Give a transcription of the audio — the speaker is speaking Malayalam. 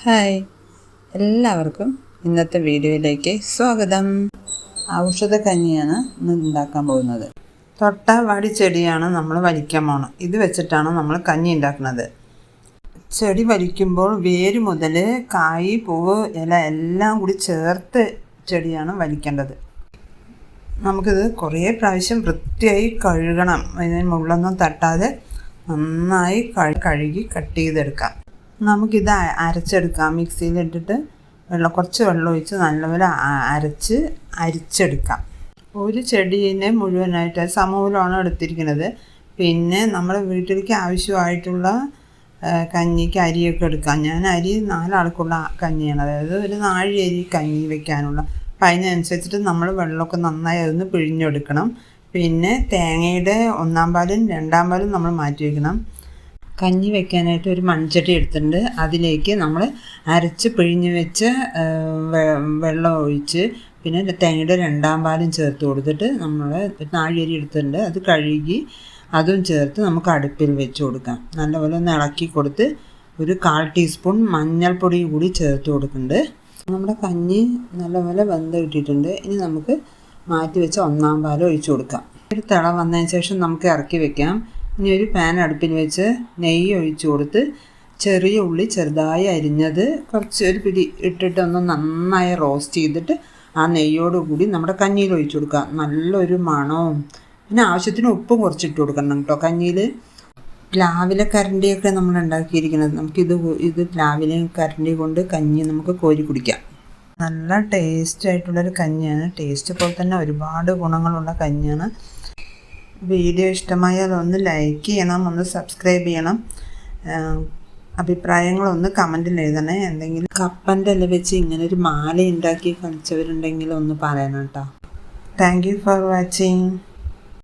ഹായ്, എല്ലാവർക്കും ഇന്നത്തെ വീഡിയോയിലേക്ക് സ്വാഗതം. ഔഷധക്കഞ്ഞിയാണ് ഇന്ന് ഉണ്ടാക്കാൻ പോകുന്നത്. തൊട്ടാവാടി ചെടിയാണ് നമ്മൾ വലിക്കാൻ പോകണം. ഇത് വെച്ചിട്ടാണ് നമ്മൾ കഞ്ഞി ഉണ്ടാക്കുന്നത്. ചെടി വലിക്കുമ്പോൾ വേര് മുതൽ കായ്, പൂവ്, ഇല എല്ലാം കൂടി ചേർത്ത് ചെടിയാണ് വലിക്കേണ്ടത്. നമുക്കിത് കുറേ പ്രാവശ്യം വൃത്തിയായി കഴുകണം. ഇതിന് മുള്ളൊന്നും തട്ടാതെ നന്നായി കഴുകി കട്ട് ചെയ്തെടുക്കാം. നമുക്കിത് അരച്ചെടുക്കാം. മിക്സിയിലിട്ടിട്ട് കുറച്ച് വെള്ളം ഒഴിച്ച് നല്ലപോലെ അരിച്ചെടുക്കാം. ഒരു ചെടീനെ മുഴുവനായിട്ട് സമൂലമാണ് എടുത്തിരിക്കുന്നത്. പിന്നെ നമ്മുടെ വീട്ടിലേക്ക് ആവശ്യമായിട്ടുള്ള കഞ്ഞിക്ക് അരിയൊക്കെ എടുക്കാം. ഞാൻ അരി 4 ആൾക്കുള്ള കഞ്ഞിയാണ്, അതായത് ഒരു 4 അരി കഞ്ഞി വെക്കാനുള്ള. അപ്പം അതിനനുസരിച്ചിട്ട് നമ്മൾ വെള്ളമൊക്കെ നന്നായി അതൊന്ന് പിഴിഞ്ഞെടുക്കണം. പിന്നെ തേങ്ങയുടെ 1-ാം പാലും 2-ാം പാലും നമ്മൾ മാറ്റി വയ്ക്കണം. കഞ്ഞി വെക്കാനായിട്ട് ഒരു മൺചട്ടി എടുത്തിട്ടുണ്ട്. അതിലേക്ക് നമ്മൾ അരച്ച് പിഴിഞ്ഞ് വെച്ച് വെള്ളം ഒഴിച്ച് പിന്നെ തേങ്ങയുടെ 2-ാം പാലും ചേർത്ത് കൊടുത്തിട്ട് നമ്മൾ 4 അരി എടുത്തിട്ടുണ്ട്. അത് കഴുകി അതും ചേർത്ത് നമുക്ക് അടുപ്പിൽ വെച്ച് കൊടുക്കാം. നല്ലപോലെ ഒന്ന് ഇളക്കി കൊടുത്ത് ഒരു 1/4 ടീസ്പൂൺ മഞ്ഞൾപ്പൊടി കൂടി ചേർത്ത് കൊടുക്കുന്നുണ്ട്. നമ്മുടെ കഞ്ഞി നല്ലപോലെ വെന്ത് കിട്ടിയിട്ടുണ്ട്. ഇനി നമുക്ക് മാറ്റി വെച്ച 1-ാം പാൽ ഒഴിച്ചു കൊടുക്കാം. ഒരു തിള വന്നതിന് ശേഷം നമുക്ക് ഇറക്കി വെക്കാം. ഇനി ഒരു പാൻ അടുപ്പിൽ വെച്ച് നെയ്യ് ഒഴിച്ച് കൊടുത്ത് ചെറിയ ഉള്ളി ചെറുതായി അരിഞ്ഞത് ഒരു പിടി ഇട്ടിട്ടൊന്ന് നന്നായി റോസ്റ്റ് ചെയ്തിട്ട് ആ നെയ്യോടുകൂടി നമ്മുടെ കഞ്ഞിയിൽ ഒഴിച്ചു കൊടുക്കുക. നല്ലൊരു മണവും പിന്നെ ആവശ്യത്തിന് ഉപ്പും കുറച്ചിട്ട് കൊടുക്കണം കേട്ടോ. കഞ്ഞിയിൽ പ്ലാവിലെ കരണ്ടിയൊക്കെ നമ്മൾ ഉണ്ടാക്കിയിരിക്കുന്നത്. ഇത് പ്ലാവിലെ കരണ്ടി കൊണ്ട് കഞ്ഞി നമുക്ക് കോരി കുടിക്കാം. നല്ല ടേസ്റ്റ് ആയിട്ടുള്ളൊരു കഞ്ഞിയാണ്. ടേസ്റ്റ് പോലെ തന്നെ ഒരുപാട് ഗുണങ്ങളുള്ള കഞ്ഞിയാണ്. വീഡിയോ ഇഷ്ടമായാൽ ഒന്ന് ലൈക്ക് ചെയ്യണം, ഒന്ന് സബ്സ്ക്രൈബ് ചെയ്യണം. അഭിപ്രായങ്ങളൊന്ന് കമൻറ്റിൽ എഴുതണേ. എന്തെങ്കിലും കപ്പൻ്റെ ഇല വെച്ച് ഇങ്ങനെ ഒരു മാല ഉണ്ടാക്കി കളിച്ചവരുണ്ടെങ്കിൽ ഒന്ന് പറയണം കേട്ടോ. Thank you for watching.